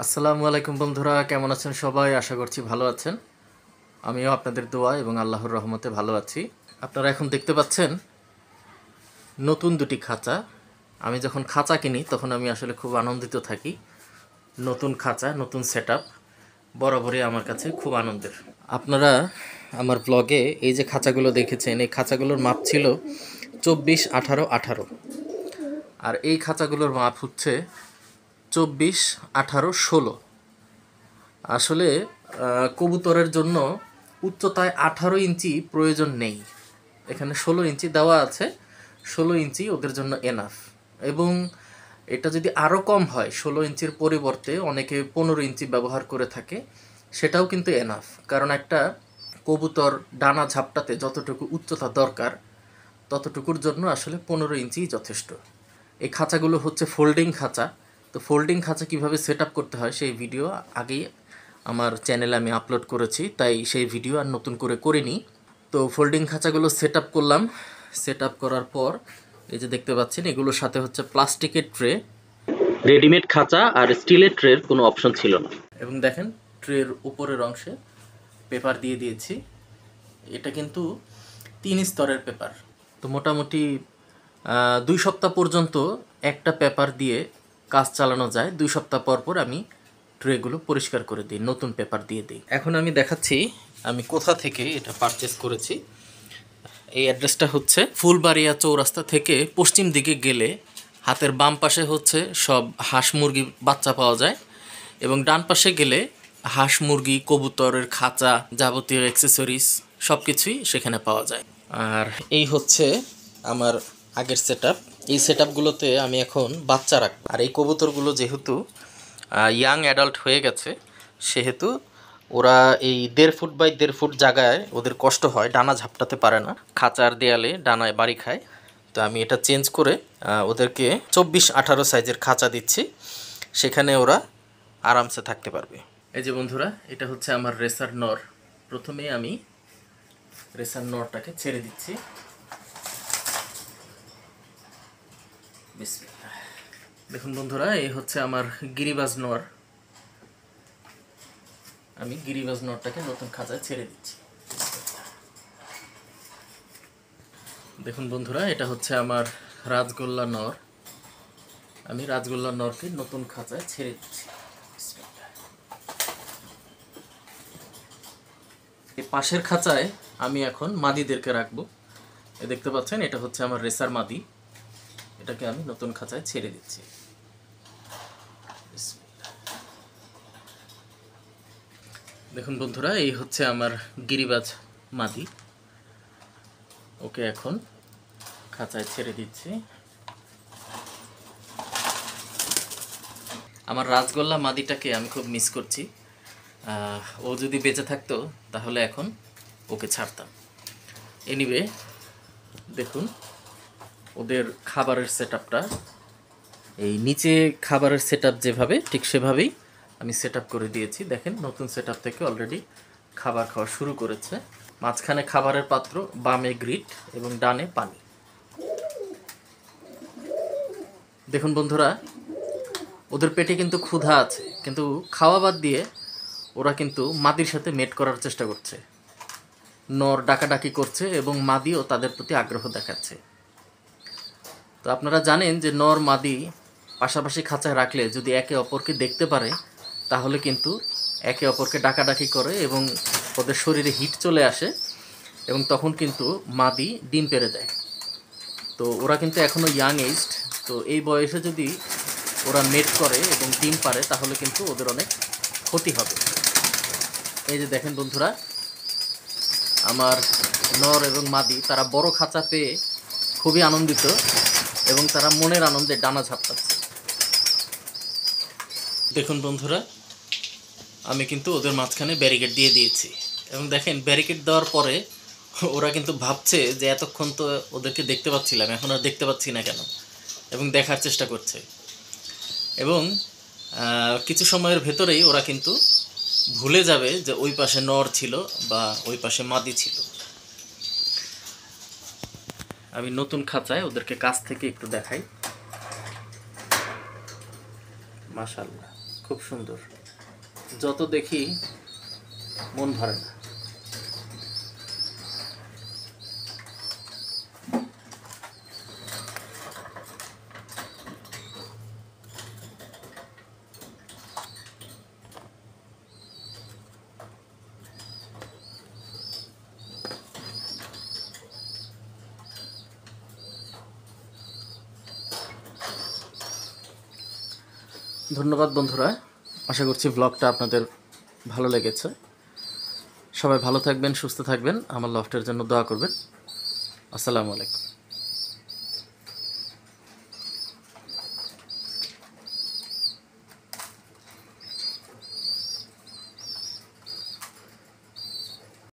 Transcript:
আসসালামু আলাইকুম বন্ধুরা, কেমন আছেন সবাই? আশা করছি ভালো আছেন। আমিও আপনাদের দোয়া এবং আল্লাহর রহমতে ভালো আছি। আপনারা এখন দেখতে পাচ্ছেন নতুন দুটি খাঁচা। আমি যখন খাঁচা কিনি তখন আমি আসলে খুব আনন্দিত থাকি। নতুন খাঁচা, নতুন সেট আপ বরাবরই আমার কাছে খুব আনন্দের। আপনারা আমার ব্লগে এই যে খাঁচাগুলো দেখেছেন, এই খাঁচাগুলোর মাপ ছিল 24, 18, 18। আর এই খাঁচাগুলোর মাপ হচ্ছে 24, 18, 16। আসলে কবুতরের জন্য উচ্চতায় 18 ইঞ্চি প্রয়োজন নেই, এখানে 16 ইঞ্চি দেওয়া আছে। 16 ইঞ্চি ওদের জন্য এনাফ। এবং এটা যদি আরও কম হয়, 16 ইঞ্চির পরিবর্তে অনেকে 15 ইঞ্চি ব্যবহার করে থাকে, সেটাও কিন্তু এনাফ। কারণ একটা কবুতর ডানা ঝাপটাতে যতটুকু উচ্চতা দরকার ততটুকুর জন্য আসলে 15 ইঞ্চিই যথেষ্ট। এই খাঁচাগুলো হচ্ছে ফোল্ডিং খাঁচা। তো ফোল্ডিং খাঁচা কীভাবে সেট আপ করতে হয় সেই ভিডিও আগেই আমার চ্যানেলে আমি আপলোড করেছি, তাই সেই ভিডিও আর নতুন করে করিনি। তো ফোল্ডিং খাঁচাগুলো সেট আপ করলাম। সেট আপ করার পর এই যে দেখতে পাচ্ছেন, এগুলোর সাথে হচ্ছে প্লাস্টিকের ট্রে। রেডিমেড খাঁচা আর স্টিলের ট্রের কোনো অপশন ছিল না। এবং দেখেন, ট্রের উপরের অংশে পেপার দিয়ে দিয়েছি। এটা কিন্তু 3 স্তরের পেপার। তো মোটামুটি 2 সপ্তাহ পর্যন্ত একটা পেপার দিয়ে কাজ চালানো যায়। 2 সপ্তাহ পর পর আমি ট্রেগুলো পরিষ্কার করে দিই, নতুন পেপার দিয়ে দিই। এখন আমি দেখাচ্ছি আমি কোথা থেকে এটা পারচেস করেছি। এই অ্যাড্রেসটা হচ্ছে ফুলবাড়িয়া চৌরাস্তা থেকে পশ্চিম দিকে গেলে হাতের বাম পাশে হচ্ছে সব হাঁস মুরগি বাচ্চা পাওয়া যায়, এবং ডান পাশে গেলে হাঁস মুরগি, কবুতরের খাঁচা, যাবতীয় অ্যাক্সেসরিজ সব কিছুই সেখানে পাওয়া যায়। আর এই হচ্ছে আমার আগের সেট আপ। এই সেট আপগুলোতে আমি এখন বাচ্চা রাখবো। আর এই কবুতরগুলো যেহেতু ইয়াং অ্যাডাল্ট হয়ে গেছে, সেহেতু ওরা এই 1.5 ফুট বাই 1.5 ফুট জায়গায় ওদের কষ্ট হয়, ডানা ঝাপটাতে পারে না, খাঁচার দেয়ালে ডানায় বাড়ি খায়। তো আমি এটা চেঞ্জ করে ওদেরকে 24-18 সাইজের খাঁচা দিচ্ছি, সেখানে ওরা আরামসে থাকতে পারবে। এই যে বন্ধুরা, এটা হচ্ছে আমার রেসার নর। প্রথমে আমি রেসার নরটাকে ছেড়ে দিচ্ছি। বিসমিল্লাহ। দেখুন বন্ধুরা, এই হচ্ছে আমার গিরিবাজ নর। আমি গিরিবাজ নরটাকে নতুন খাঁচায় ছেড়ে দিচ্ছি। দেখুন বন্ধুরা, এটা হচ্ছে আমার রাজগোল্লা নর। আমি রাজগোল্লা নরকে নতুন খাঁচায় ছেড়ে দিচ্ছি। এই পাশের খাঁচায় আমি এখন মাদিদেরকে রাখবো। এ দেখতে পাচ্ছেন, এটা হচ্ছে আমার রেসার মাদি। এটাকে আমি নতুন খাঁচায় ছেড়ে দিচ্ছি। দেখুন বন্ধুরা, এই হচ্ছে আমার গিরিবাজ মাদি। ওকে এখন খাঁচায় ছেড়ে দিচ্ছি। আমার রাজগোল্লা মাদিটাকে আমি খুব মিস করছি। ও যদি বেঁচে থাকতো তাহলে এখন ওকে ছাড়তাম। এনিওয়ে, দেখুন ওদের খাবারের সেট আপটা, এই নিচে খাবারের সেট আপ যেভাবে, ঠিক সেভাবেই আমি সেট আপ করে দিয়েছি। দেখেন, নতুন সেট আপ থেকে অলরেডি খাবার খাওয়া শুরু করেছে। মাঝখানে খাবারের পাত্র, বামে গ্রিট এবং ডানে পানি। দেখুন বন্ধুরা, ওদের পেটে কিন্তু ক্ষুধা আছে, কিন্তু খাওয়া বাদ দিয়ে ওরা কিন্তু মাদির সাথে মেট করার চেষ্টা করছে। নর ডাকাডাকি করছে এবং মাদিও তাদের প্রতি আগ্রহ দেখাচ্ছে। তো আপনারা জানেন যে নর মাদি পাশাপাশি খাঁচায় রাখলে যদি একে অপরকে দেখতে পারে, তাহলে কিন্তু একে অপরকে ডাকাডাকি করে এবং ওদের শরীরে হিট চলে আসে, এবং তখন কিন্তু মাদি ডিম পেড়ে দেয়। তো ওরা কিন্তু এখনও ইয়াং এজড। তো এই বয়সে যদি ওরা মেট করে এবং ডিম পারে, তাহলে কিন্তু ওদের অনেক ক্ষতি হবে। এই যে দেখেন বন্ধুরা, আমার নর এবং মাদি তারা বড় খাঁচা পেয়ে খুবই আনন্দিত, এবং তারা মনের আনন্দে ডানা ঝাপটাচ্ছে। দেখুন বন্ধুরা, আমি কিন্তু ওদের মাঝখানে ব্যারিকেড দিয়ে দিয়েছি, এবং দেখেন ব্যারিকেড দেওয়ার পরে ওরা কিন্তু ভাবছে যে এতক্ষণ তো ওদেরকে দেখতে পাচ্ছিলাম, এখন আর দেখতে পাচ্ছি না কেন, এবং দেখার চেষ্টা করছে। এবং কিছু সময়ের ভেতরেই ওরা কিন্তু ভুলে যাবে যে ওই পাশে নর ছিল বা ওই পাশে মাদি ছিল। আমি নতুন খাঁচায় ওদেরকে কাছ থেকে একটু দেখাই। মাশাআল্লাহ, খুব সুন্দর, যত দেখি মন ভরে না। ধন্যবাদ বন্ধুরা, আশা করছি ব্লগটা আপনাদের ভালো লেগেছে। সবাই ভালো থাকবেন, সুস্থ থাকবেন, আমার লফটের জন্য দোয়া করবেন। আসসালামু আলাইকুম।